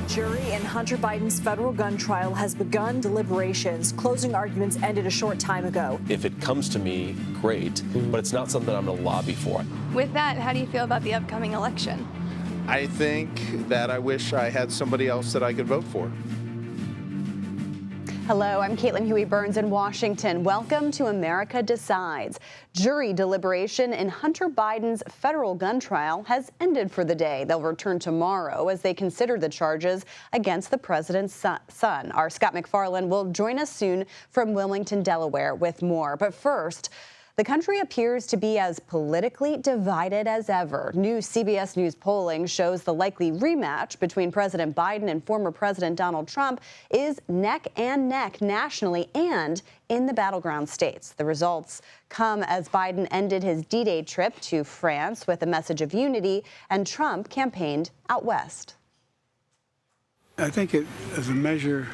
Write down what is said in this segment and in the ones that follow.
jury in Hunter Biden's federal gun trial has begun deliberations. Closing arguments ended a short time ago. If it comes to me, great, but it's not something I'm going to lobby for. With that, how do you feel about the upcoming election? I think that I wish I had somebody else that I could vote for. Hello, I'm Caitlin Huey-Burns in Washington. Welcome to America Decides. Jury deliberation in Hunter Biden's federal gun trial has ended for the day. They'll return tomorrow as they consider the charges against the president's son. Our Scott McFarland will join us soon from Wilmington, Delaware, with more. But first, the country appears to be as politically divided as ever. New CBS News polling shows the likely rematch between President Biden and former President Donald Trump is neck and neck nationally and in the battleground states. The results come as Biden ended his D-Day trip to France with a message of unity, and Trump campaigned out west. I think it is a measure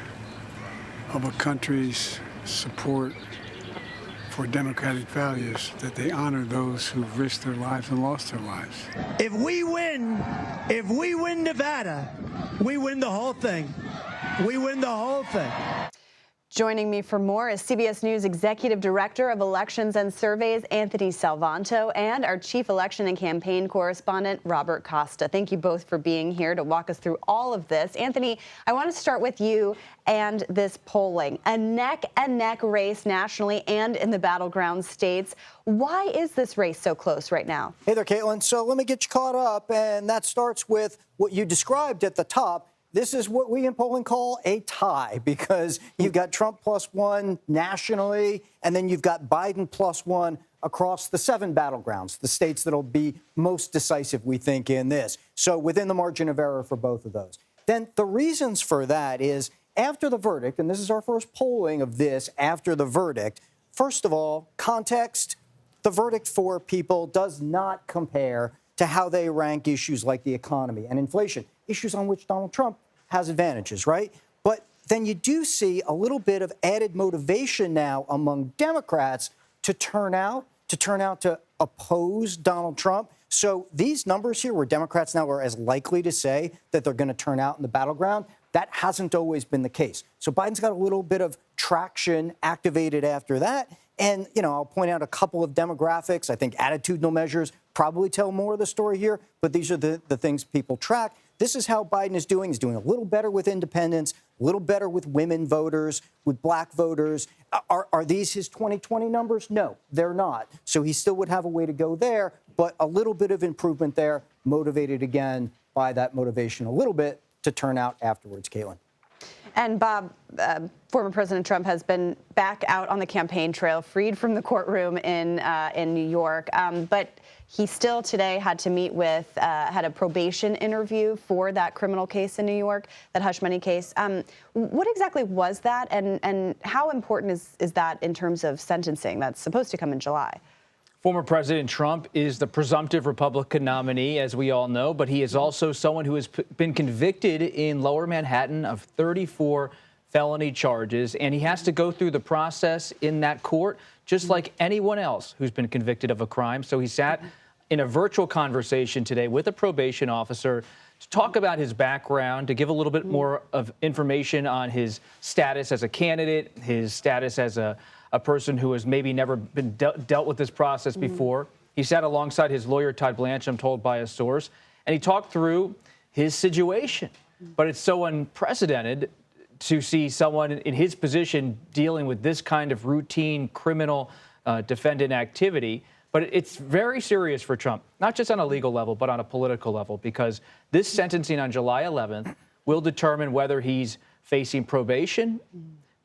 of a country's support for democratic values, that they honor those who've risked their lives and lost their lives. If we win Nevada, we win the whole thing. We win the whole thing. Joining me for more is CBS News Executive Director of Elections and Surveys, Anthony Salvanto, and our Chief Election and Campaign Correspondent, Robert Costa. Thank you both for being here to walk us through all of this. Anthony, I want to start with you and this polling. A neck-and-neck race nationally and in the battleground states. Why is this race so close right now? Hey there, Caitlin. So let me get you caught up, and that starts with what you described at the top. This is what we in polling call a tie, because you've got Trump +1 nationally, and then you've got Biden +1 across the 7 battlegrounds, the states that'll be most decisive, we think, in this. So within the margin of error for both of those. Then the reasons for that is after the verdict, and this is our first polling of this after the verdict, first of all, context, the verdict for people does not compare to how they rank issues like the economy and inflation, issues on which Donald Trump has advantages, right? But then you do see a little bit of added motivation now among Democrats to turn out to oppose Donald Trump. So these numbers here, where Democrats now are as likely to say that they're going to turn out in the battleground, that hasn't always been the case. So Biden's got a little bit of traction activated after that. And, you know, I'll point out a couple of demographics. I think attitudinal measures probably tell more of the story here, but these are the things people track. This is how Biden is doing. He's doing a little better with independents, a little better with women voters, with black voters. Are these his 2020 numbers? No, they're not. So he still would have a way to go there, but a little bit of improvement there, motivated again by that motivation a little bit to turn out afterwards, Caitlin. And Bob, former President Trump has been back out on the campaign trail, freed from the courtroom in New York. But he still today had to meet with, had a probation interview for that criminal case in New York, that hush money case. What exactly was that, and how important is that in terms of sentencing that's supposed to come in July? Former President Trump is the presumptive Republican nominee, as we all know, but he is also someone who has been convicted in Lower Manhattan of 34 felony charges, and he has to go through the process in that court just like anyone else who's been convicted of a crime. So he sat in a virtual conversation today with a probation officer to talk about his background, to give a little bit more of information on his status as a candidate, his status as a person who has maybe never been dealt with this process before. He sat alongside his lawyer, Todd Blanche, I'm told by a source, and he talked through his situation. But it's so unprecedented to see someone in his position dealing with this kind of routine criminal defendant activity. But it's very serious for Trump, not just on a legal level, but on a political level, because this sentencing on July 11th will determine whether he's facing probation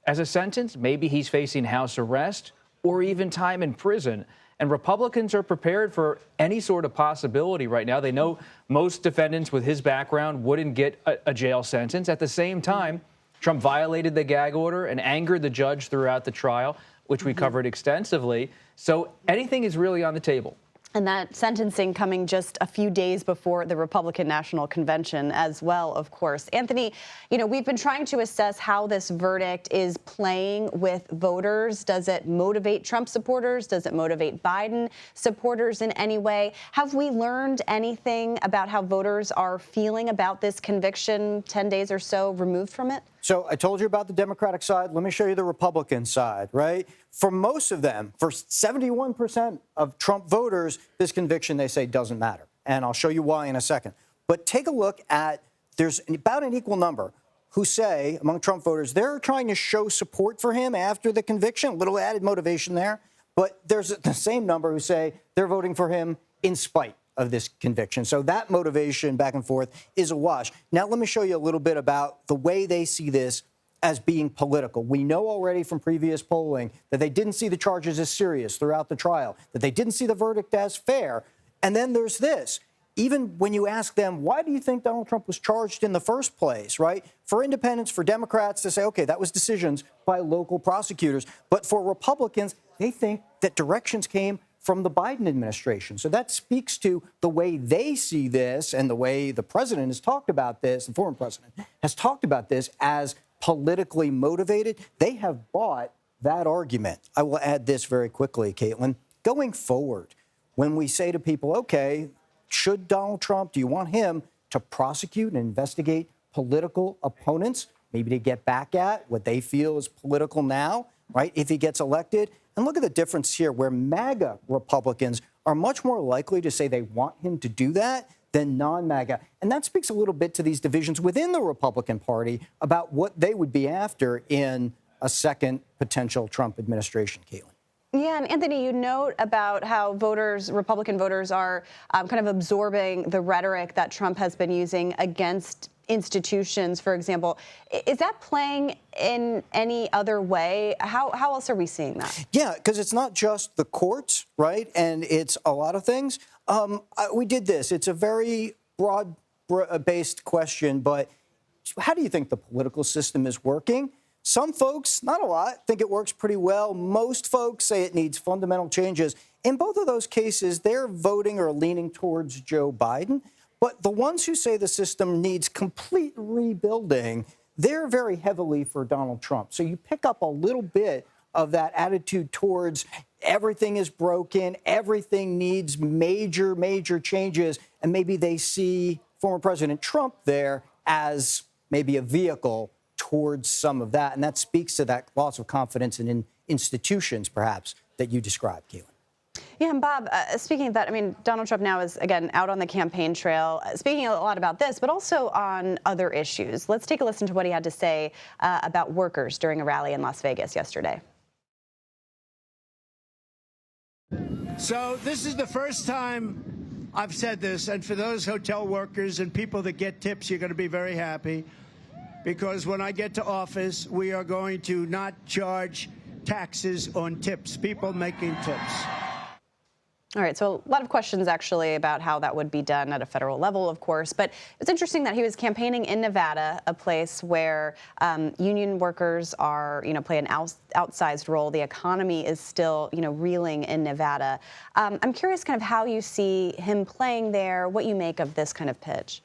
as a sentence, maybe he's facing house arrest, or even time in prison. And Republicans are prepared for any sort of possibility right now. They know most defendants with his background wouldn't get a jail sentence. At the same time, Trump violated the gag order and angered the judge throughout the trial, which we covered extensively. So anything is really on the table. And that sentencing coming just a few days before the Republican National Convention as well, of course. Anthony, we've been trying to assess how this verdict is playing with voters. Does it motivate Trump supporters? Does it motivate Biden supporters in any way? Have we learned anything about how voters are feeling about this conviction 10 days or so removed from it? So I told you about the Democratic side. Let me show you the Republican side, right? For most of them, for 71% of Trump voters, this conviction, they say, doesn't matter. And I'll show you why in a second. But take a look at, there's about an equal number who say, among Trump voters, they're trying to show support for him after the conviction, a little added motivation there. But there's the same number who say they're voting for him in spite of this conviction. So that motivation back and forth is a wash. Now, let me show you a little bit about the way they see this as being political. We know already from previous polling that they didn't see the charges as serious throughout the trial, that they didn't see the verdict as fair. And then there's this. Even when you ask them, why do you think Donald Trump was charged in the first place, right? For independents, for Democrats to say, okay, that was decisions by local prosecutors. But for Republicans, they think that directions came from the Biden administration. So that speaks to the way they see this and the way the president has talked about this, the former president has talked about this as politically motivated. They have bought that argument. I will add this very quickly, Caitlin. Going forward, when we say to people, okay, should Donald Trump, do you want him to prosecute and investigate political opponents, maybe to get back at what they feel is political now, right, if he gets elected? And look at the difference here, where MAGA Republicans are much more likely to say they want him to do that than non-MAGA. And that speaks a little bit to these divisions within the Republican Party about what they would be after in a second potential Trump administration, Caitlin. Yeah, and Anthony, you note about how voters, Republican voters, are kind of absorbing the rhetoric that Trump has been using against institutions, for example. Is that playing in any other way? How else are we seeing that? Yeah, because it's not just the courts, right? And it's a lot of things. We did this. It's a very broad-based question, but how do you think the political system is working? Some folks, not a lot, think it works pretty well. Most folks say it needs fundamental changes. In both of those cases, they're voting or leaning towards Joe Biden. But the ones who say the system needs complete rebuilding, they're very heavily for Donald Trump. So you pick up a little bit of that attitude towards everything is broken, everything needs major, major changes, and maybe they see former President Trump there as maybe a vehicle towards some of that. And that speaks to that loss of confidence in institutions, perhaps, that you described, Caitlin. Yeah, and Bob, speaking of that, I mean, Donald Trump now is, again, out on the campaign trail, speaking a lot about this, but also on other issues. Let's take a listen to what he had to say about workers during a rally in Las Vegas yesterday. So this is the first time I've said this, and for those hotel workers and people that get tips, you're going to be very happy, because when I get to office, we are going to not charge taxes on tips, people making tips. All right, so a lot of questions actually about how that would be done at a federal level, of course. But it's interesting that he was campaigning in Nevada, a place where union workers are, play an outsized role. The economy is still, reeling in Nevada. I'm curious kind of how you see him playing there, what you make of this kind of pitch.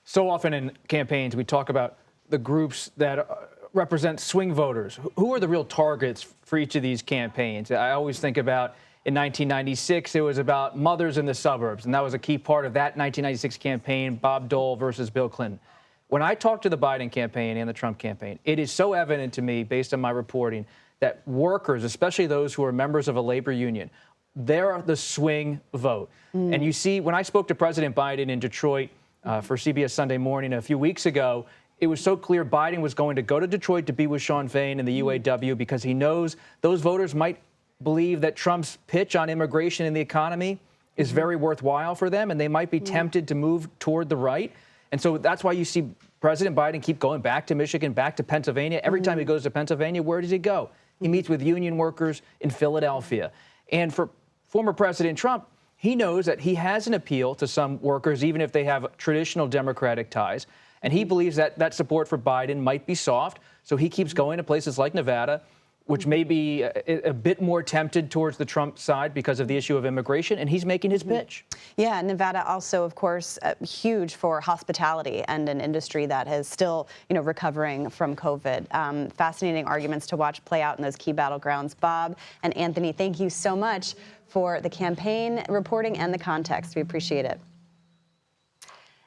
So often in campaigns, we talk about the groups that represent swing voters. Who are the real targets for each of these campaigns? I always think about in 1996, it was about mothers in the suburbs, and that was a key part of that 1996 campaign, Bob Dole versus Bill Clinton. When I talk to the Biden campaign and the Trump campaign, it is so evident to me, based on my reporting, that workers, especially those who are members of a labor union, they're the swing vote. And you see, when I spoke to President Biden in Detroit for CBS Sunday Morning a few weeks ago, it was so clear Biden was going to go to Detroit to be with Sean Fain and the UAW because he knows those voters might believe that Trump's pitch on immigration and the economy is very worthwhile for them, and they might be tempted to move toward the right. And so that's why you see President Biden keep going back to Michigan, back to Pennsylvania. Every time he goes to Pennsylvania, where does he go? He meets with union workers in Philadelphia. And for former President Trump, he knows that he has an appeal to some workers, even if they have traditional Democratic ties. And he believes that that support for Biden might be soft. So he keeps going to places like Nevada, which may be a bit more tempted towards the Trump side because of the issue of immigration, and he's making his pitch. Yeah, Nevada also, of course, huge for hospitality and an industry that is still, recovering from COVID. Fascinating arguments to watch play out in those key battlegrounds. Bob and Anthony, thank you so much for the campaign reporting and the context. We appreciate it.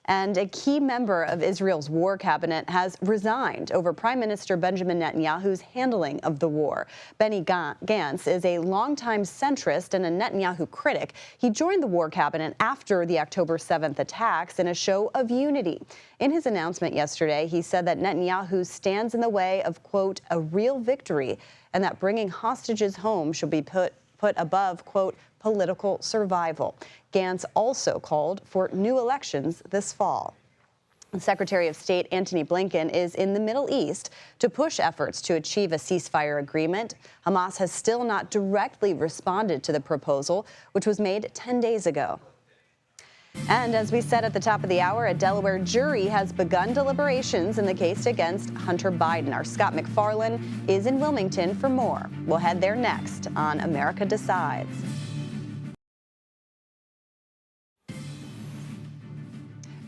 And a key member of Israel's war cabinet has resigned over Prime Minister Benjamin Netanyahu's handling of the war. Benny Gantz is a longtime centrist and a Netanyahu critic. He joined the war cabinet after the October 7th attacks in a show of unity. In his announcement yesterday, he said that Netanyahu stands in the way of, quote, a real victory, and that bringing hostages home should be put above, quote, political survival. Gantz also called for new elections this fall. Secretary of State Antony Blinken is in the Middle East to push efforts to achieve a ceasefire agreement. Hamas has still not directly responded to the proposal, which was made 10 days ago. And as we said at the top of the hour, a Delaware jury has begun deliberations in the case against Hunter Biden. Our Scott McFarlane is in Wilmington for more. We'll head there next on America Decides.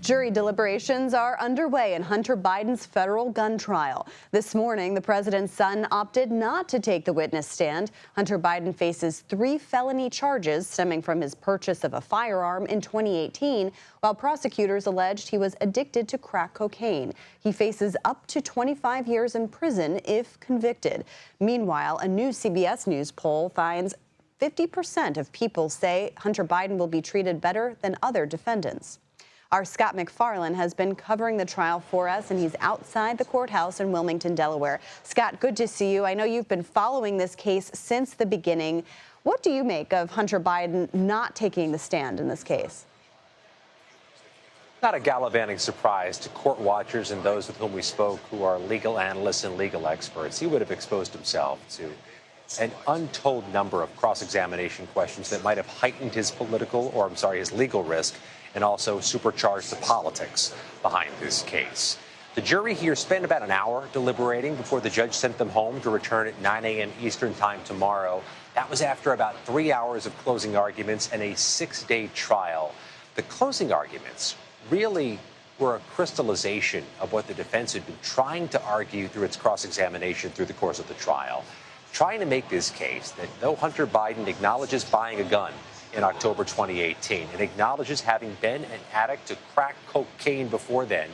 Jury deliberations are underway in Hunter Biden's federal gun trial. This morning, the president's son opted not to take the witness stand. Hunter Biden faces 3 felony charges stemming from his purchase of a firearm in 2018, while prosecutors alleged he was addicted to crack cocaine. He faces up to 25 years in prison if convicted. Meanwhile, a new CBS News poll finds 50% of people say Hunter Biden will be treated better than other defendants. Our Scott McFarlane has been covering the trial for us, and he's outside the courthouse in Wilmington, Delaware. Scott, good to see you. I know you've been following this case since the beginning. What do you make of Hunter Biden not taking the stand in this case? Not a gallivanting surprise to court watchers and those with whom we spoke who are legal analysts and legal experts. He would have exposed himself to an untold number of cross-examination questions that might have heightened his his legal risk, and also supercharged the politics behind this case. The jury here spent about an hour deliberating before the judge sent them home to return at 9 a.m. Eastern time tomorrow. That was after about 3 hours of closing arguments and a 6-day trial. The closing arguments really were a crystallization of what the defense had been trying to argue through its cross-examination through the course of the trial, trying to make this case that though Hunter Biden acknowledges buying a gun in October 2018 and acknowledges having been an addict to crack cocaine before then,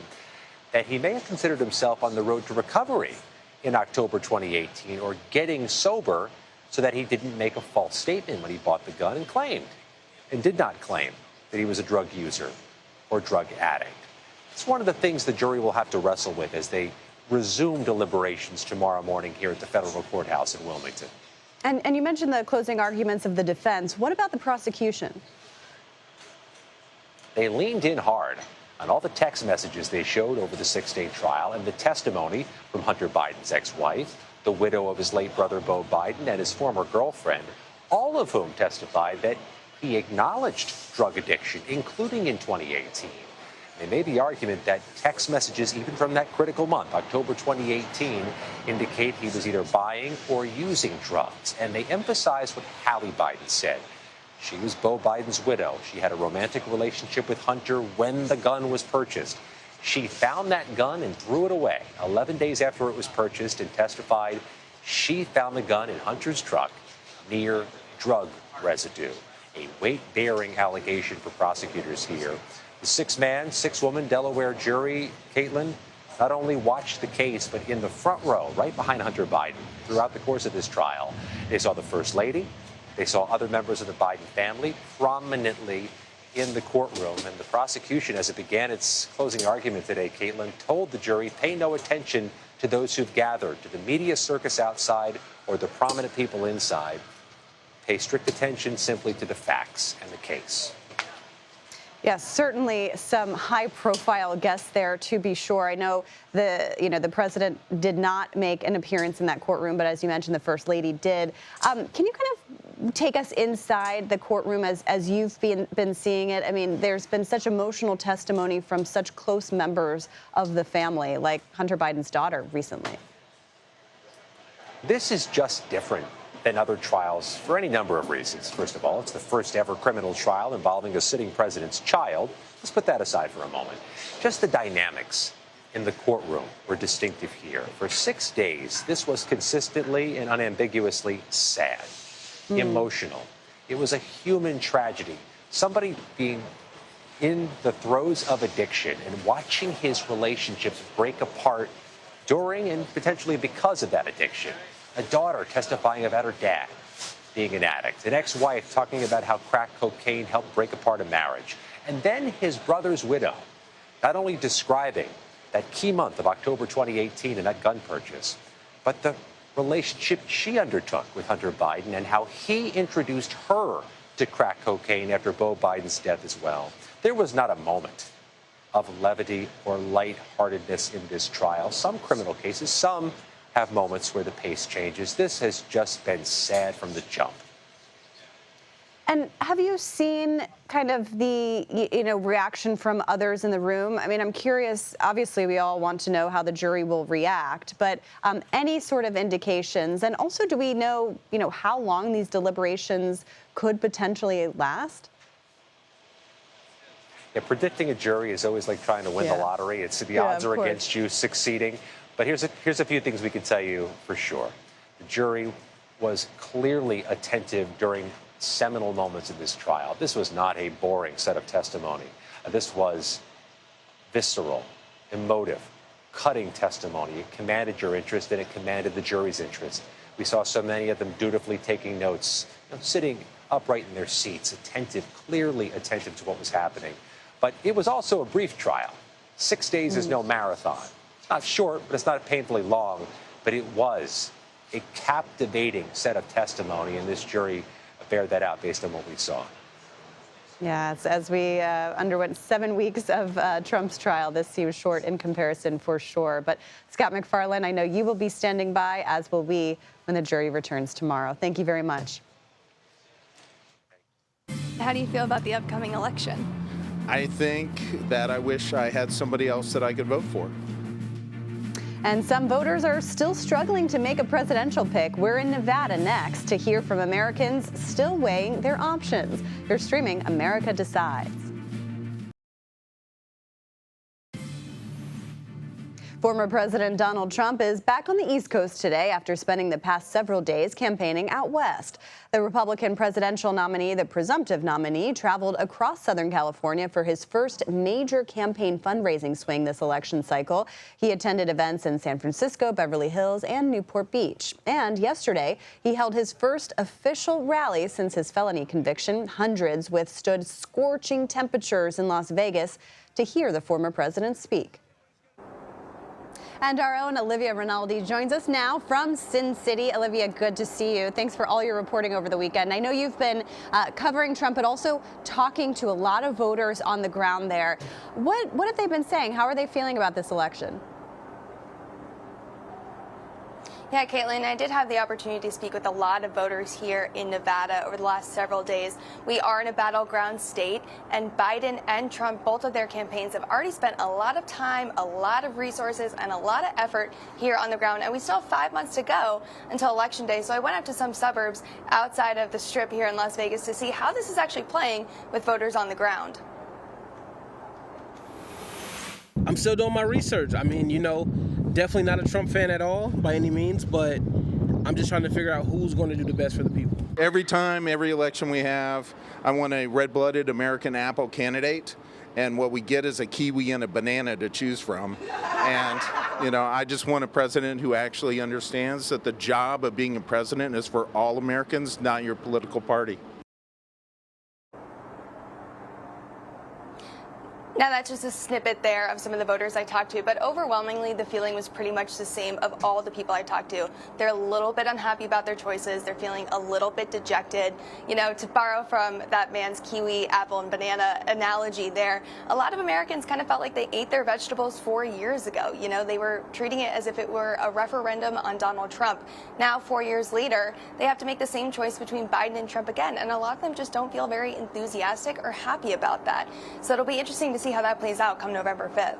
that he may have considered himself on the road to recovery in October 2018 or getting sober so that he didn't make a false statement when he bought the gun and did not claim that he was a drug user or drug addict. It's one of the things the jury will have to wrestle with as they resume deliberations tomorrow morning here at the federal courthouse in Wilmington. And you mentioned the closing arguments of the defense. What about the prosecution? They leaned in hard on all the text messages they showed over the 6-day trial and the testimony from Hunter Biden's ex-wife, the widow of his late brother Beau Biden, and his former girlfriend, all of whom testified that he acknowledged drug addiction, including in 2018. They made the argument that text messages, even from that critical month, October 2018, indicate he was either buying or using drugs. And they emphasized what Hallie Biden said. She was Beau Biden's widow. She had a romantic relationship with Hunter when the gun was purchased. She found that gun and threw it away 11 days after it was purchased and testified she found the gun in Hunter's truck near drug residue. A weight-bearing allegation for prosecutors here. The 6-man, 6-woman Delaware jury, Caitlin, not only watched the case, but in the front row, right behind Hunter Biden, throughout the course of this trial. They saw the First Lady. They saw other members of the Biden family prominently in the courtroom. And the prosecution, as it began its closing argument today, Caitlin, told the jury, pay no attention to those who've gathered, to the media circus outside or the prominent people inside. Pay strict attention simply to the facts and the case. Yes, certainly some high-profile guests there, to be sure. I know the president did not make an appearance in that courtroom, but as you mentioned, the First Lady did. Can you kind of take us inside the courtroom as you've been seeing it? I mean, there's been such emotional testimony from such close members of the family, like Hunter Biden's daughter recently. This is just different than other trials for any number of reasons. First of all, it's the first ever criminal trial involving a sitting president's child. Let's put that aside for a moment. Just the dynamics in the courtroom were distinctive here. For 6 days, this was consistently and unambiguously sad, emotional. It was a human tragedy. Somebody being in the throes of addiction and watching his relationships break apart during and potentially because of that addiction. A daughter testifying about her dad being an addict. An ex-wife talking about how crack cocaine helped break apart a marriage. And then his brother's widow, not only describing that key month of October 2018 and that gun purchase, but the relationship she undertook with Hunter Biden and how he introduced her to crack cocaine after Beau Biden's death as well. There was not a moment of levity or lightheartedness in this trial. Some criminal cases, some have moments where the pace changes. This has just been sad from the jump. And have you seen kind of the reaction from others in the room? I mean, I'm curious. Obviously, we all want to know how the jury will react, but any sort of indications? And also, do we know, how long these deliberations could potentially last? Yeah, predicting a jury is always like trying to win the lottery. It's the odds are against you succeeding. But here's a few things we can tell you for sure. The jury was clearly attentive during seminal moments of this trial. This was not a boring set of testimony. This was visceral, emotive, cutting testimony. It commanded your interest and it commanded the jury's interest. We saw so many of them dutifully taking notes, sitting upright in their seats, attentive, clearly attentive to what was happening. But it was also a brief trial. 6 days is no marathon. It's not short, but it's not painfully long. But it was a captivating set of testimony, and this jury bared that out based on what we saw. Yeah, as we underwent 7 weeks of Trump's trial, this seems short in comparison for sure. But Scott MacFarlane, I know you will be standing by, as will we, when the jury returns tomorrow. Thank you very much. How do you feel about the upcoming election? I think that I wish I had somebody else that I could vote for. And some voters are still struggling to make a presidential pick. We're in Nevada next to hear from Americans still weighing their options. You're streaming America Decides. Former President Donald Trump is back on the East Coast today after spending the past several days campaigning out west. The Republican presidential nominee, the presumptive nominee, traveled across Southern California for his first major campaign fundraising swing this election cycle. He attended events in San Francisco, Beverly Hills, and Newport Beach. And yesterday, he held his first official rally since his felony conviction. Hundreds withstood scorching temperatures in Las Vegas to hear the former president speak. And our own Olivia Rinaldi joins us now from Sin City. Olivia, good to see you. Thanks for all your reporting over the weekend. I know you've been covering Trump, but also talking to a lot of voters on the ground there. What have they been saying? How are they feeling about this election? Yeah, Caitlin, I did have the opportunity to speak with a lot of voters here in Nevada over the last several days. We are in a battleground state, and Biden and Trump, both of their campaigns, have already spent a lot of time, a lot of resources, and a lot of effort here on the ground. And we still have 5 months to go until Election Day. So I went up to some suburbs outside of the Strip here in Las Vegas to see how this is actually playing with voters on the ground. I'm still doing my research. I mean, definitely not a Trump fan at all by any means, but I'm just trying to figure out who's going to do the best for the people. Every election we have, I want a red-blooded American apple candidate, and what we get is a kiwi and a banana to choose from. And, I just want a president who actually understands that the job of being a president is for all Americans, not your political party. Now, that's just a snippet there of some of the voters I talked to, but overwhelmingly, the feeling was pretty much the same of all the people I talked to. They're a little bit unhappy about their choices. They're feeling a little bit dejected. To borrow from that man's kiwi, apple, and banana analogy there, a lot of Americans kind of felt like they ate their vegetables 4 years ago. They were treating it as if it were a referendum on Donald Trump. Now, 4 years later, they have to make the same choice between Biden and Trump again, and a lot of them just don't feel very enthusiastic or happy about that. So it'll be interesting to see how that plays out come November 5th.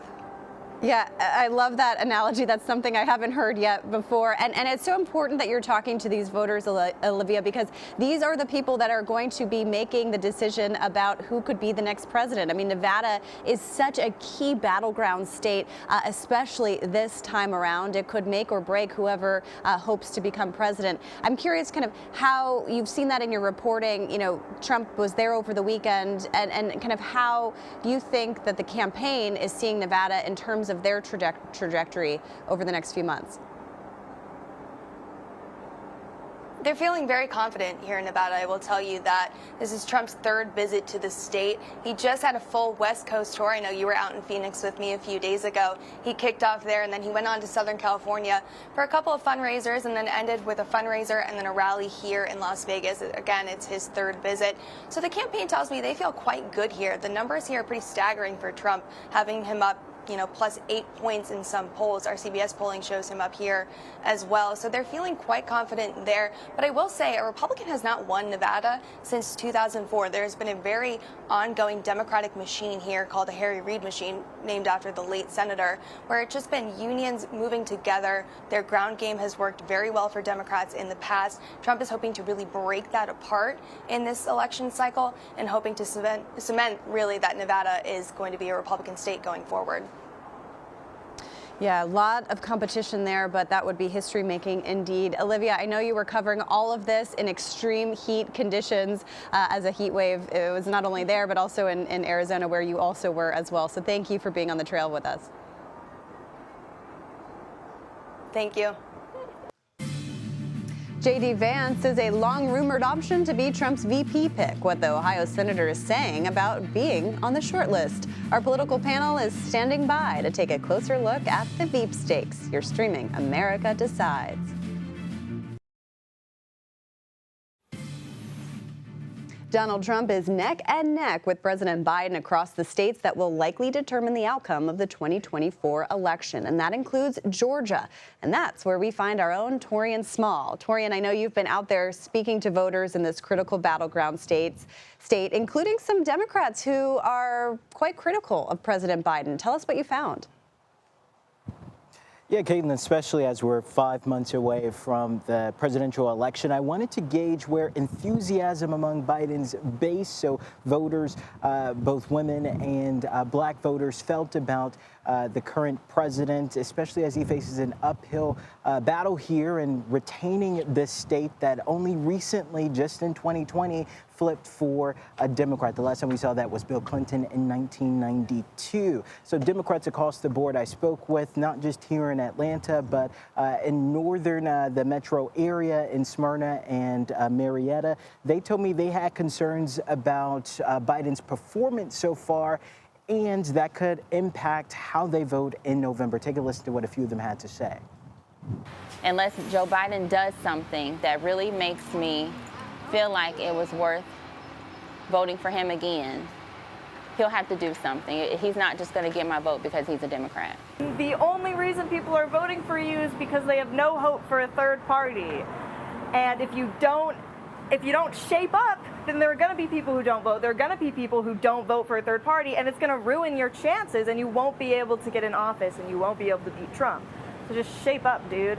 Yeah, I love that analogy. That's something I haven't heard yet before. And it's so important that you're talking to these voters, Olivia, because these are the people that are going to be making the decision about who could be the next president. I mean, Nevada is such a key battleground state, especially this time around. It could make or break whoever hopes to become president. I'm curious kind of how you've seen that in your reporting. You know, Trump was there over the weekend, and kind of how you think that the campaign is seeing Nevada in terms of their trajectory over the next few months. They're feeling very confident here in Nevada. I will tell you that this is Trump's third visit to the state. He just had a full West Coast tour. I know you were out in Phoenix with me a few days ago. He kicked off there, and then he went on to Southern California for a couple of fundraisers, and then ended with a fundraiser and then a rally here in Las Vegas. Again, it's his third visit. So the campaign tells me they feel quite good here. The numbers here are pretty staggering for Trump, having him up plus 8 points in some polls. Our CBS polling shows him up here as well. So they're feeling quite confident there. But I will say a Republican has not won Nevada since 2004. There's been a very ongoing Democratic machine here called the Harry Reid machine, named after the late senator, where it's just been unions moving together. Their ground game has worked very well for Democrats in the past. Trump is hoping to really break that apart in this election cycle and hoping to cement really that Nevada is going to be a Republican state going forward. Yeah, a lot of competition there, but that would be history making indeed. Olivia, I know you were covering all of this in extreme heat conditions as a heat wave. It was not only there, but also in Arizona, where you also were as well. So thank you for being on the trail with us. Thank you. J.D. Vance is a long-rumored option to be Trump's VP pick. What the Ohio senator is saying about being on the short list. Our political panel is standing by to take a closer look at the Veep stakes. You're streaming America Decides. Donald Trump is neck and neck with President Biden across the states that will likely determine the outcome of the 2024 election, and that includes Georgia. And that's where we find our own Torian Small. Torian, I know you've been out there speaking to voters in this critical battleground state, including some Democrats who are quite critical of President Biden. Tell us what you found. Yeah, Caitlin, especially as we're 5 months away from the presidential election, I wanted to gauge where enthusiasm among Biden's base, so voters, both women and black voters, felt about the current president, especially as he faces an uphill battle here in retaining this state that only recently, just in 2020, flipped for a Democrat. The last time we saw that was Bill Clinton in 1992. So Democrats across the board I spoke with, not just here in Atlanta, but in northern, the metro area in Smyrna and Marietta, they told me they had concerns about Biden's performance so far, and that could impact how they vote in November. Take a listen to what a few of them had to say. Unless Joe Biden does something that really makes me feel like it was worth voting for him again, he'll have to do something. He's not just going to get my vote because he's a Democrat. The only reason people are voting for you is because they have no hope for a third party. And if you don't shape up, then there are going to be people who don't vote. There are going to be people who don't vote for a third party, and it's going to ruin your chances, and you won't be able to get in office, and you won't be able to beat Trump. So just shape up, dude.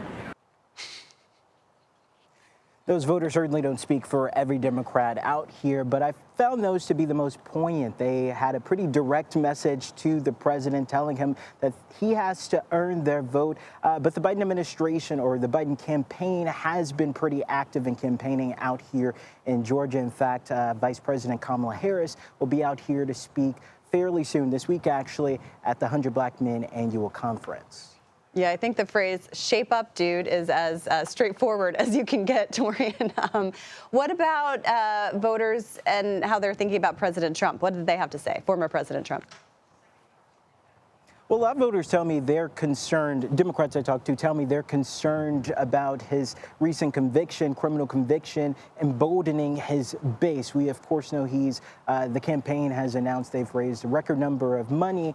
Those voters certainly don't speak for every Democrat out here, but I found those to be the most poignant. They had a pretty direct message to the president telling him that he has to earn their vote. But the Biden administration, or the Biden campaign, has been pretty active in campaigning out here in Georgia. In fact, Vice President Kamala Harris will be out here to speak fairly soon, this week actually, at the 100 Black Men annual conference. Yeah, I think the phrase "shape up, dude" is as straightforward as you can get, Torian. What about voters and how they're thinking about President Trump? What did they have to say, former President Trump? Well, a lot of voters tell me they're concerned, Democrats I talk to tell me they're concerned about his recent conviction, criminal conviction, emboldening his base. We, of course, know the campaign has announced they've raised a record number of money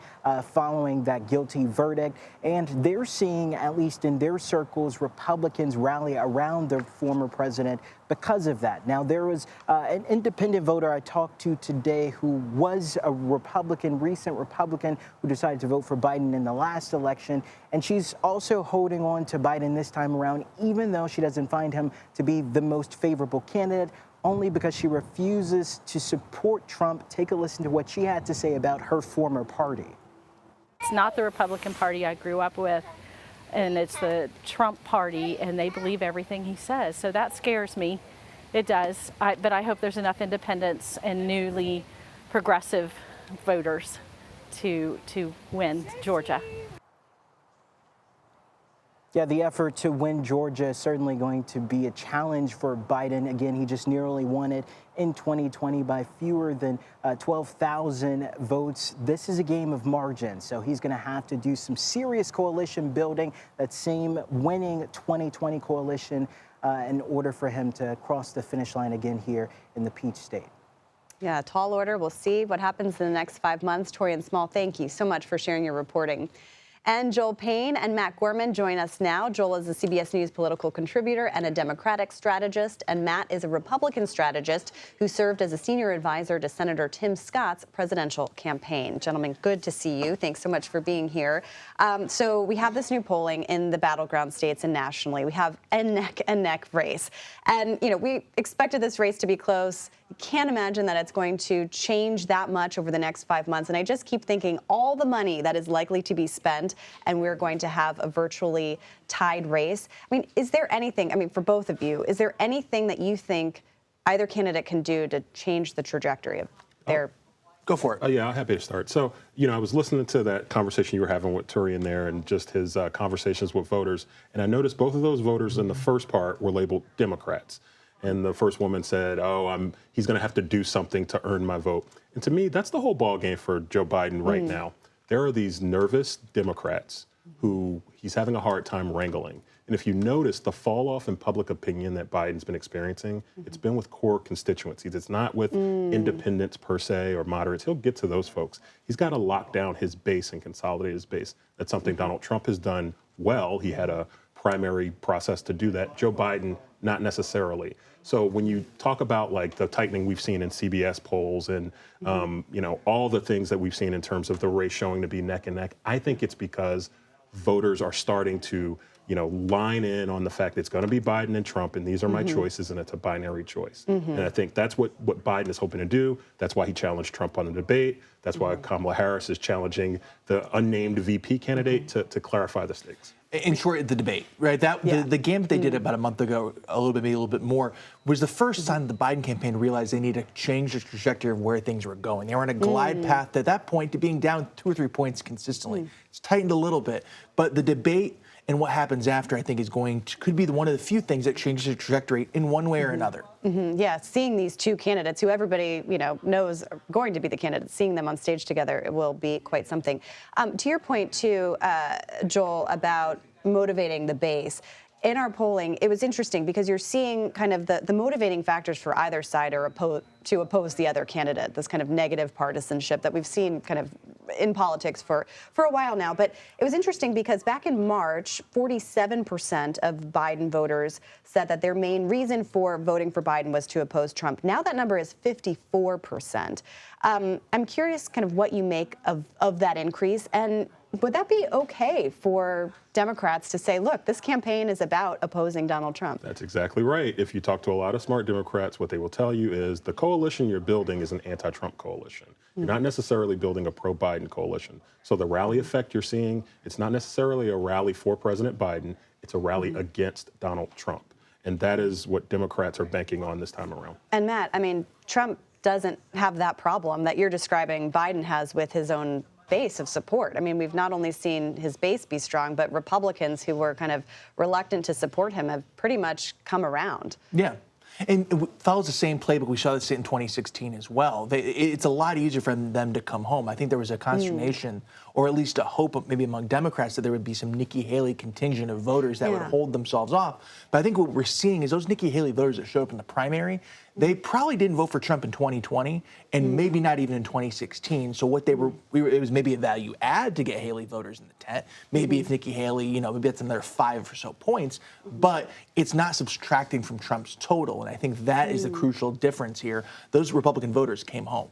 following that guilty verdict. And they're seeing, at least in their circles, Republicans rally around their former president because of that. Now, there was an independent voter I talked to today who was a Republican, recent Republican, who decided to vote for Biden in the last election, and she's also holding on to Biden this time around, even though she doesn't find him to be the most favorable candidate, only because she refuses to support Trump. Take a listen to what she had to say about her former party. It's not the Republican Party I grew up with, and it's the Trump Party, and they believe everything he says. So that scares me. It does. But I hope there's enough independents and newly progressive voters to win Georgia. Yeah, the effort to win Georgia is certainly going to be a challenge for Biden. Again, he just narrowly won it in 2020 by fewer than 12,000 votes. This is a game of margin, so he's going to have to do some serious coalition building, that same winning 2020 coalition, in order for him to cross the finish line again here in the Peach State. Yeah, tall order. We'll see what happens in the next 5 months. Torian Small, thank you so much for sharing your reporting. And Joel Payne and Matt Gorman join us now. Joel is a CBS News political contributor and a Democratic strategist, and Matt is a Republican strategist who served as a senior advisor to Senator Tim Scott's presidential campaign. Gentlemen, good to see you. Thanks so much for being here. So we have this new polling in the battleground states and nationally. We have a neck race. And, you know, we expected this race to be close. You can't imagine that it's going to change that much over the next 5 months. And I just keep thinking all the money that is likely to be spent, and we're going to have a virtually tied race. I mean, is there anything, I mean, for both of you, is there anything that you think either candidate can do to change the trajectory of their... Go for it. Yeah, I'm happy to start. So, you know, I was listening to that conversation you were having with Torian there and just his conversations with voters. And I noticed both of those voters in the first part were labeled Democrats. And the first woman said, oh, he's going to have to do something to earn my vote. And to me, that's the whole ballgame for Joe Biden right now. There are these nervous Democrats who he's having a hard time wrangling. And if you notice the fall off in public opinion that Biden's been experiencing, it's been with core constituencies. It's not with independents per se or moderates. He'll get to those folks. He's got to lock down his base and consolidate his base. That's something Donald Trump has done well. He had a primary process to do that. Joe Biden, not necessarily. So when you talk about like the tightening we've seen in CBS polls and you know, all the things that we've seen in terms of the race showing to be neck and neck, I think it's because voters are starting to, you know, line in on the fact that it's going to be Biden and Trump, and these are my choices, and it's a binary choice. And I think that's what Biden is hoping to do. That's why he challenged Trump on the debate. That's why Kamala Harris is challenging the unnamed VP candidate to clarify the stakes. In short, the debate, right? The gambit they did about a month ago, maybe a little bit more, was the first time the Biden campaign realized they need to change the trajectory of where things were going. They were on a glide path at that point to being down 2 or 3 points consistently. It's tightened a little bit, but the debate and what happens after, I think, could be one of the few things that changes the trajectory in one way or another. Yeah, seeing these two candidates who everybody, you know, knows are going to be the candidates, seeing them on stage together, it will be quite something. To your point, too, Joel, about motivating the base. In our polling, it was interesting because you're seeing kind of the motivating factors for either side are to oppose the other candidate, this kind of negative partisanship that we've seen kind of in politics for a while now. But it was interesting because back in March, 47% of Biden voters said that their main reason for voting for Biden was to oppose Trump. Now that number is 54%. I'm curious kind of what you make of that increase, and would that be okay for Democrats to say, look, this campaign is about opposing Donald Trump? That's exactly right. If you talk to a lot of smart Democrats, what they will tell you is the coalition you're building is an anti-Trump coalition. You're not necessarily building a pro-Biden coalition. So the rally effect you're seeing, it's not necessarily a rally for President Biden. It's a rally against Donald Trump. And that is what Democrats are banking on this time around. And Matt, I mean, Trump doesn't have that problem that you're describing Biden has with his own base of support. I mean, we've not only seen his base be strong, but Republicans who were kind of reluctant to support him have pretty much come around. Yeah. And it follows the same playbook. We saw this in 2016 as well. It's a lot easier for them to come home. I think there was a consternation, or at least a hope maybe among Democrats, that there would be some Nikki Haley contingent of voters that would hold themselves off. But I think what we're seeing is those Nikki Haley voters that showed up in the primary, they probably didn't vote for Trump in 2020 and maybe not even in 2016. So what it was maybe a value add to get Haley voters in the tent. Maybe if Nikki Haley, you know, maybe that's another 5 or so points, but it's not subtracting from Trump's total. And I think that is the crucial difference here. Those Republican voters came home.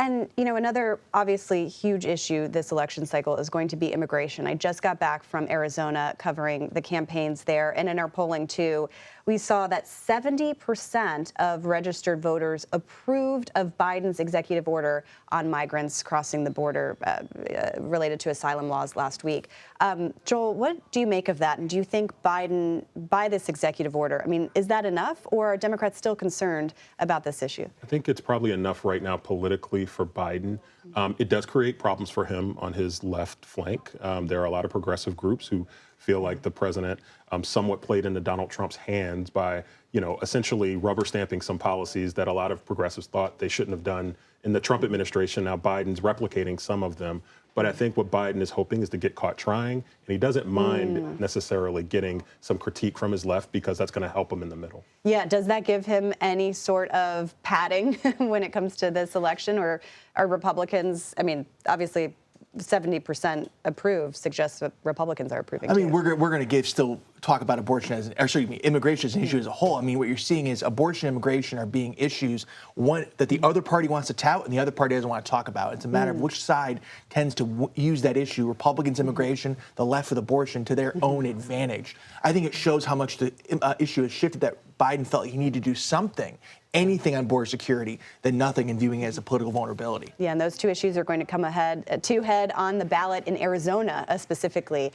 And, another obviously huge issue this election cycle is going to be immigration. I just got back from Arizona covering the campaigns there. And in our polling, too, we saw that 70% of registered voters approved of Biden's executive order on migrants crossing the border related to asylum laws last week. Joel, what do you make of that? And do you think Biden, by this executive order, is that enough, or are Democrats still concerned about this issue? I think it's probably enough right now politically for Biden. It does create problems for him on his left flank. There are a lot of progressive groups who feel like the president somewhat played into Donald Trump's hands by, essentially rubber stamping some policies that a lot of progressives thought they shouldn't have done in the Trump administration. Now Biden's replicating some of them. But I think what Biden is hoping is to get caught trying, and he doesn't mind necessarily getting some critique from his left because that's going to help him in the middle. Yeah, does that give him any sort of padding when it comes to this election, or are Republicans, obviously 70% approve suggests that Republicans are approving. We're going to still talk about abortion immigration as an issue as a whole. What you're seeing is abortion and immigration are being issues, one that the other party wants to tout and the other party doesn't want to talk about. It's a matter of which side tends to use that issue, Republicans immigration, the left with abortion, to their own advantage. I think it shows how much the issue has shifted, that Biden felt he needed to do something, anything on border security, than nothing, and viewing it as a political vulnerability. Yeah, and those two issues are going to come head on the ballot in Arizona specifically.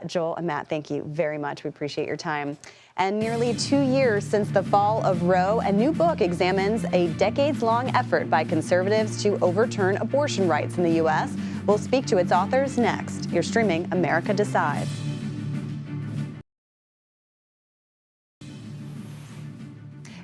Joel and Matt, thank you very much. We appreciate your time. And nearly 2 years since the fall of Roe, a new book examines a decades-long effort by conservatives to overturn abortion rights in the U.S. We'll speak to its authors next. You're streaming America Decides.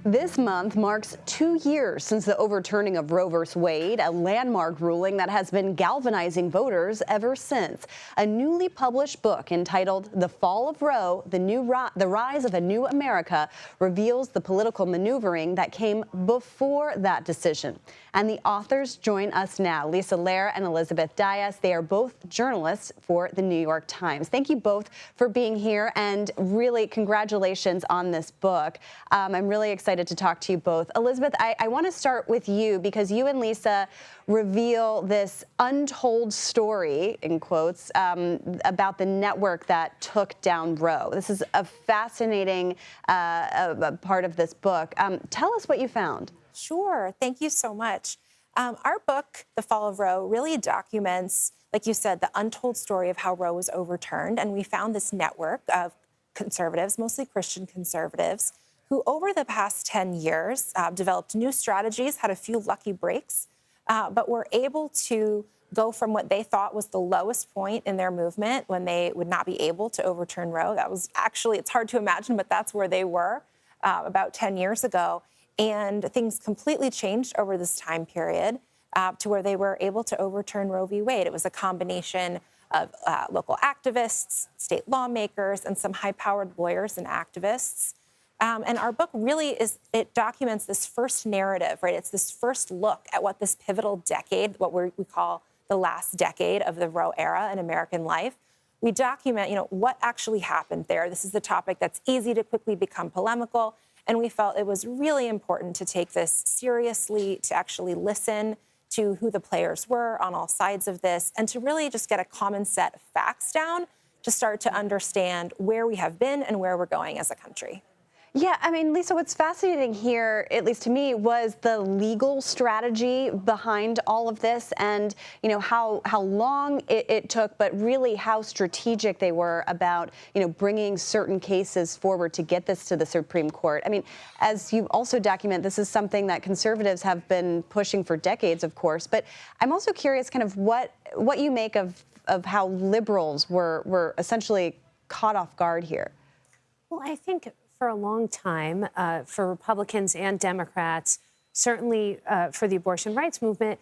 This month marks 2 years since the overturning of Roe v. Wade, a landmark ruling that has been galvanizing voters ever since. A newly published book entitled The Fall of Roe, The Rise of a New America reveals the political maneuvering that came before that decision. And the authors join us now, Lisa Lair and Elizabeth Dias. They are both journalists for the New York Times. Thank you both for being here, and really congratulations on this book. I'm really excited to talk to you both. Elizabeth, I want to start with you because you and Lisa reveal this untold story, in quotes, about the network that took down Roe. This is a fascinating part of this book. Tell us what you found. Sure. Thank you so much. Our book, The Fall of Roe, really documents, like you said, the untold story of how Roe was overturned. And we found this network of conservatives, mostly Christian conservatives, who over the past 10 years developed new strategies, had a few lucky breaks, but were able to go from what they thought was the lowest point in their movement when they would not be able to overturn Roe. That was actually, it's hard to imagine, but that's where they were about 10 years ago. And things completely changed over this time period to where they were able to overturn Roe v. Wade. It was a combination of local activists, state lawmakers, and some high-powered lawyers and activists. And our book really it documents this first narrative, right? It's this first look at what this pivotal decade, what we call the last decade of the Roe era in American life. We document, what actually happened there. This is the topic that's easy to quickly become polemical. And we felt it was really important to take this seriously, to actually listen to who the players were on all sides of this, and to really just get a common set of facts down to start to understand where we have been and where we're going as a country. Yeah, Lisa, what's fascinating here, at least to me, was the legal strategy behind all of this, and how long it took, but really how strategic they were about bringing certain cases forward to get this to the Supreme Court. As you also document, this is something that conservatives have been pushing for decades, of course. But I'm also curious, kind of what you make of how liberals were essentially caught off guard here. Well, I think for a long time, for Republicans and Democrats, certainly for the abortion rights movement,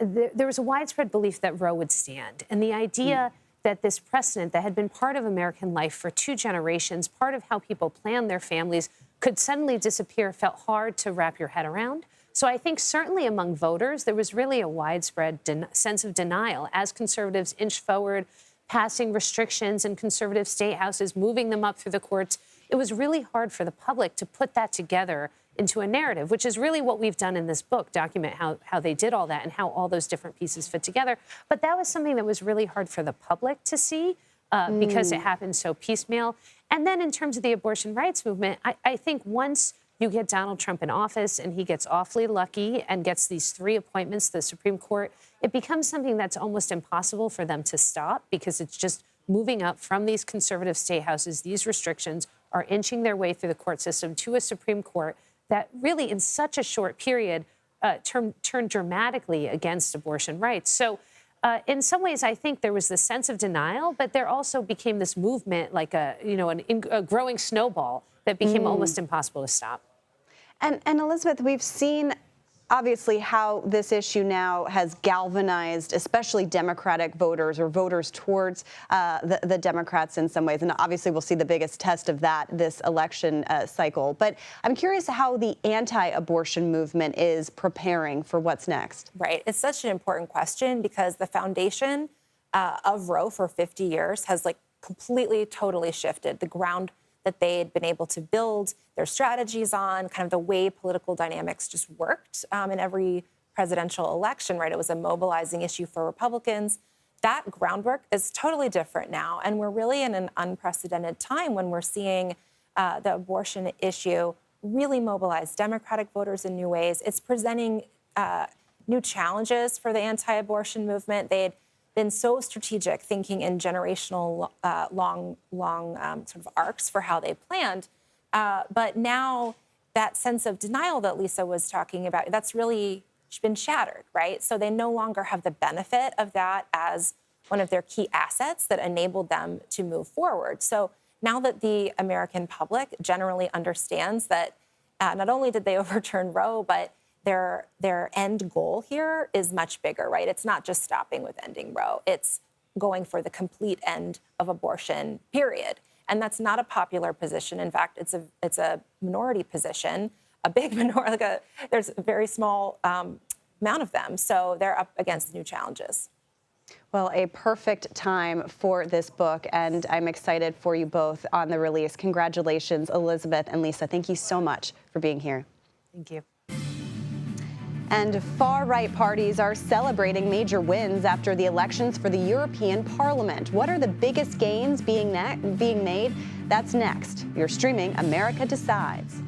there was a widespread belief that Roe would stand. And the idea that this precedent that had been part of American life for 2 generations, part of how people planned their families, could suddenly disappear felt hard to wrap your head around. So I think certainly among voters, there was really a widespread sense of denial as conservatives inched forward, passing restrictions in conservative state houses, moving them up through the courts. It was really hard for the public to put that together into a narrative, which is really what we've done in this book, document how they did all that and how all those different pieces fit together. But that was something that was really hard for the public to see because it happened so piecemeal. And then in terms of the abortion rights movement, I think once you get Donald Trump in office and he gets awfully lucky and gets these 3 appointments to the Supreme Court, it becomes something that's almost impossible for them to stop because it's just moving up from these conservative state houses. These restrictions are inching their way through the court system to a Supreme Court that really in such a short period turned dramatically against abortion rights. So in some ways, I think there was this sense of denial, but there also became this movement like a growing snowball that became almost impossible to stop. And Elizabeth, we've seen obviously how this issue now has galvanized especially Democratic voters or voters towards the Democrats in some ways. And obviously we'll see the biggest test of that this election cycle. But I'm curious how the anti-abortion movement is preparing for what's next. Right. It's such an important question because the foundation of Roe for 50 years has completely, totally shifted. The ground that they had been able to build their strategies on, kind of the way political dynamics just worked in every presidential election, right? It was a mobilizing issue for Republicans. That groundwork is totally different now. And we're really in an unprecedented time when we're seeing the abortion issue really mobilize Democratic voters in new ways. It's presenting new challenges for the anti-abortion movement. They had been so strategic, thinking in generational long sort of arcs for how they planned. But now that sense of denial that Lisa was talking about, that's really been shattered, right? So they no longer have the benefit of that as one of their key assets that enabled them to move forward. So now that the American public generally understands that not only did they overturn Roe, but their end goal here is much bigger, right? It's not just stopping with ending Roe. It's going for the complete end of abortion, period. And that's not a popular position. In fact, it's a minority position, a big minority. There's a very small amount of them. So they're up against new challenges. Well, a perfect time for this book, and I'm excited for you both on the release. Congratulations, Elizabeth and Lisa. Thank you so much for being here. Thank you. And far-right parties are celebrating major wins after the elections for the European Parliament. What are the biggest gains being made? That's next. You're streaming America Decides.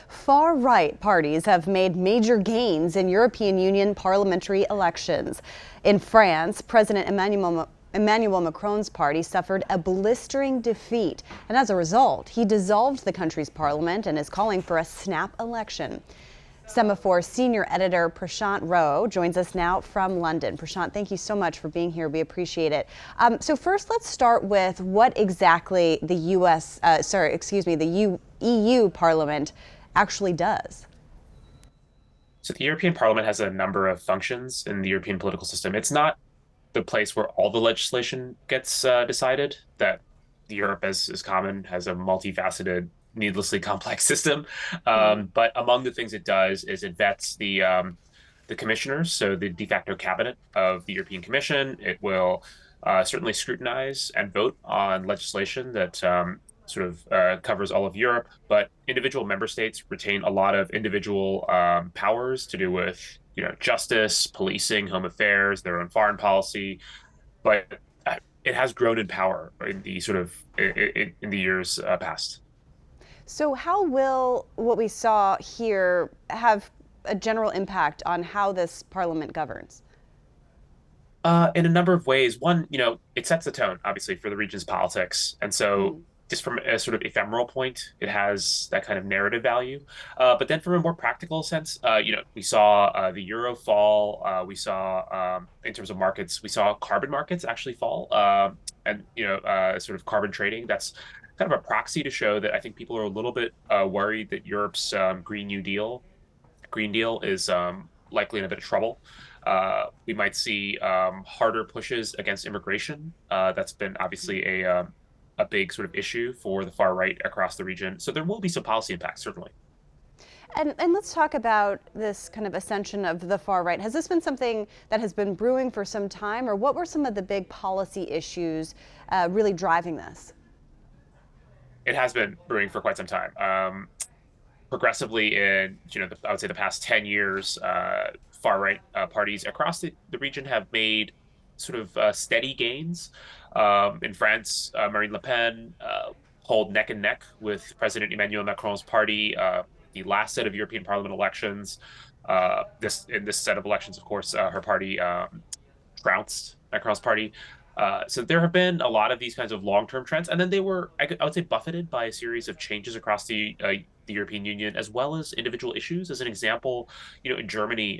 Far-right parties have made major gains in European Union parliamentary elections. In France, President Emmanuel Macron's party suffered a blistering defeat, and as a result, he dissolved the country's parliament and is calling for a snap election. Semaphore senior editor Prashant Rao joins us now from London. Prashant, thank you so much for being here. We appreciate it. So first, let's start with what exactly the EU Parliament actually does. So the European Parliament has a number of functions in the European political system. It's not the place where all the legislation gets decided. That Europe, as is common, has a multifaceted, needlessly complex system. But among the things it does is it vets the commissioners, so the de facto cabinet of the European Commission. It will certainly scrutinize and vote on legislation that covers all of Europe, but individual member states retain a lot of individual powers to do with, justice, policing, home affairs, their own foreign policy. But it has grown in power in the in the years past. So how will what we saw here have a general impact on how this parliament governs? In a number of ways. One, it sets the tone, obviously, for the region's politics. And so just from a sort of ephemeral point, it has that kind of narrative value. But then from a more practical sense, we saw the euro fall. We saw, in terms of markets, we saw carbon markets actually fall. And sort of carbon trading. That's kind of a proxy to show that I think people are a little bit worried that Europe's Green Deal is likely in a bit of trouble. We might see harder pushes against immigration. That's been obviously a big sort of issue for the far right across the region. So there will be some policy impacts, certainly. And let's talk about this kind of ascension of the far right. Has this been something that has been brewing for some time, or what were some of the big policy issues really driving this? It has been brewing for quite some time. Progressively in, I would say the past 10 years, far right parties across the region have made sort of steady gains. In France, Marine Le Pen hold neck and neck with President Emmanuel Macron's party. The last set of European Parliament elections, in this set of elections, of course, her party trounced Macron's party. So there have been a lot of these kinds of long-term trends, and then they were, I would say, buffeted by a series of changes across the European Union, as well as individual issues. As an example, in Germany,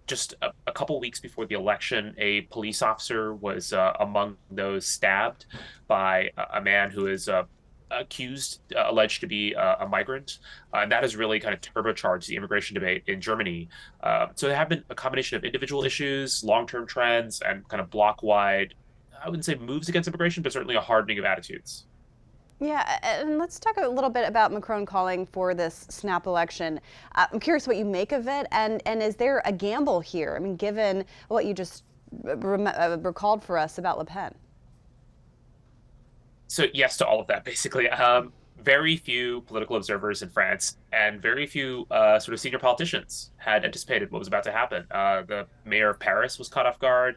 just a couple weeks before the election, a police officer was among those stabbed by a man who is alleged to be a migrant. And that has really kind of turbocharged the immigration debate in Germany. So there have been a combination of individual issues, long-term trends, and kind of block-wide, I wouldn't say moves against immigration, but certainly a hardening of attitudes. Yeah, and let's talk a little bit about Macron calling for this snap election. I'm curious what you make of it, and is there a gamble here? I mean, given what you just recalled for us about Le Pen. So yes to all of that, basically. Very few political observers in France and very few sort of senior politicians had anticipated what was about to happen. The mayor of Paris was caught off guard.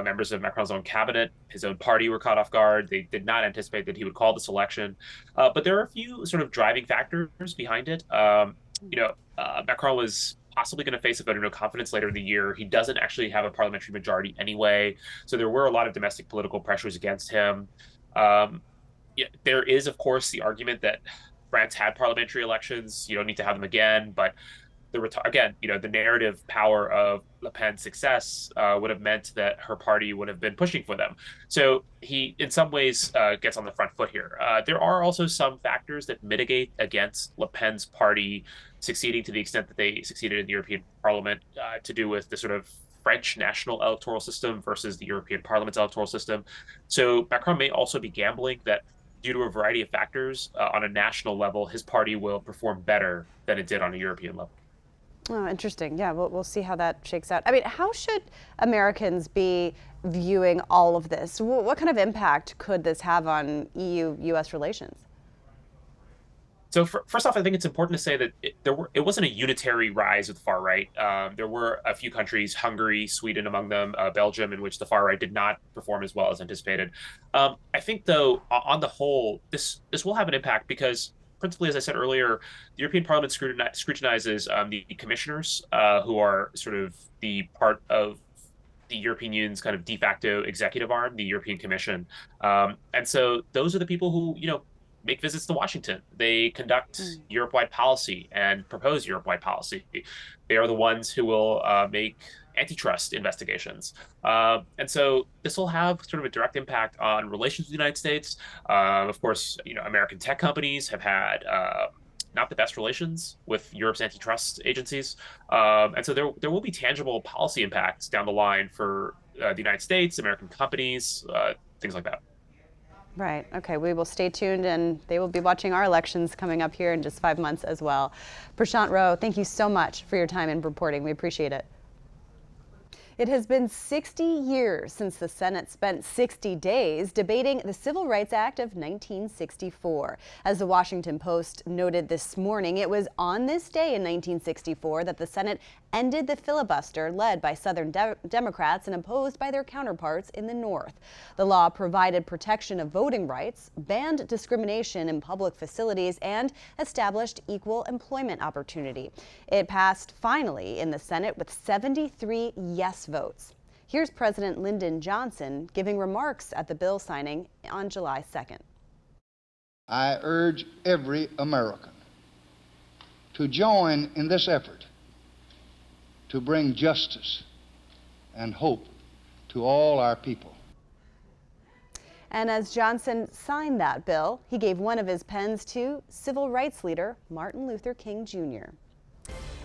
Members of Macron's own cabinet, his own party were caught off guard. They did not anticipate that he would call this election. But there are a few sort of driving factors behind it. Macron was possibly going to face a vote of no confidence later in the year. He doesn't actually have a parliamentary majority anyway. So there were a lot of domestic political pressures against him. There is, of course, the argument that France had parliamentary elections. You don't need to have them again. But the narrative power of Le Pen's success would have meant that her party would have been pushing for them. So he, in some ways, gets on the front foot here. There are also some factors that mitigate against Le Pen's party succeeding to the extent that they succeeded in the European Parliament, to do with the sort of French national electoral system versus the European Parliament's electoral system. So Macron may also be gambling that due to a variety of factors on a national level, his party will perform better than it did on a European level. Oh, interesting. Yeah, we'll see how that shakes out. I mean, how should Americans be viewing all of this? What kind of impact could this have on EU-U.S. relations? So first off, I think it's important to say that it wasn't a unitary rise of the far right. There were a few countries, Hungary, Sweden among them, Belgium, in which the far right did not perform as well as anticipated. I think, though, on the whole, this will have an impact because, principally, as I said earlier, the European Parliament scrutinizes the commissioners, who are sort of the part of the European Union's kind of de facto executive arm, the European Commission. And so those are the people who, make visits to Washington. They conduct Europe-wide policy and propose Europe-wide policy. They are the ones who will make antitrust investigations. And so this will have sort of a direct impact on relations with the United States. Of course, American tech companies have had not the best relations with Europe's antitrust agencies. And so there will be tangible policy impacts down the line for the United States, American companies, things like that. Right. Okay. We will stay tuned, and they will be watching our elections coming up here in just 5 months as well. Prashant Rao, thank you so much for your time and reporting. We appreciate it. It has been 60 years since the Senate spent 60 days debating the Civil Rights Act of 1964. As the Washington Post noted this morning, it was on this day in 1964 that the Senate ended the filibuster led by Southern Democrats and opposed by their counterparts in the North. The law provided protection of voting rights, banned discrimination in public facilities, and established equal employment opportunity. It passed finally in the Senate with 73 yes votes. Here's President Lyndon Johnson giving remarks at the bill signing on July 2nd. I urge every American to join in this effort to bring justice and hope to all our people. And as Johnson signed that bill, he gave one of his pens to civil rights leader Martin Luther King Jr.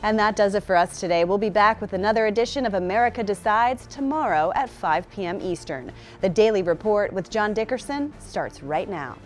And that does it for us today. We'll be back with another edition of America Decides tomorrow at 5 p.m. Eastern. The Daily Report with John Dickerson starts right now.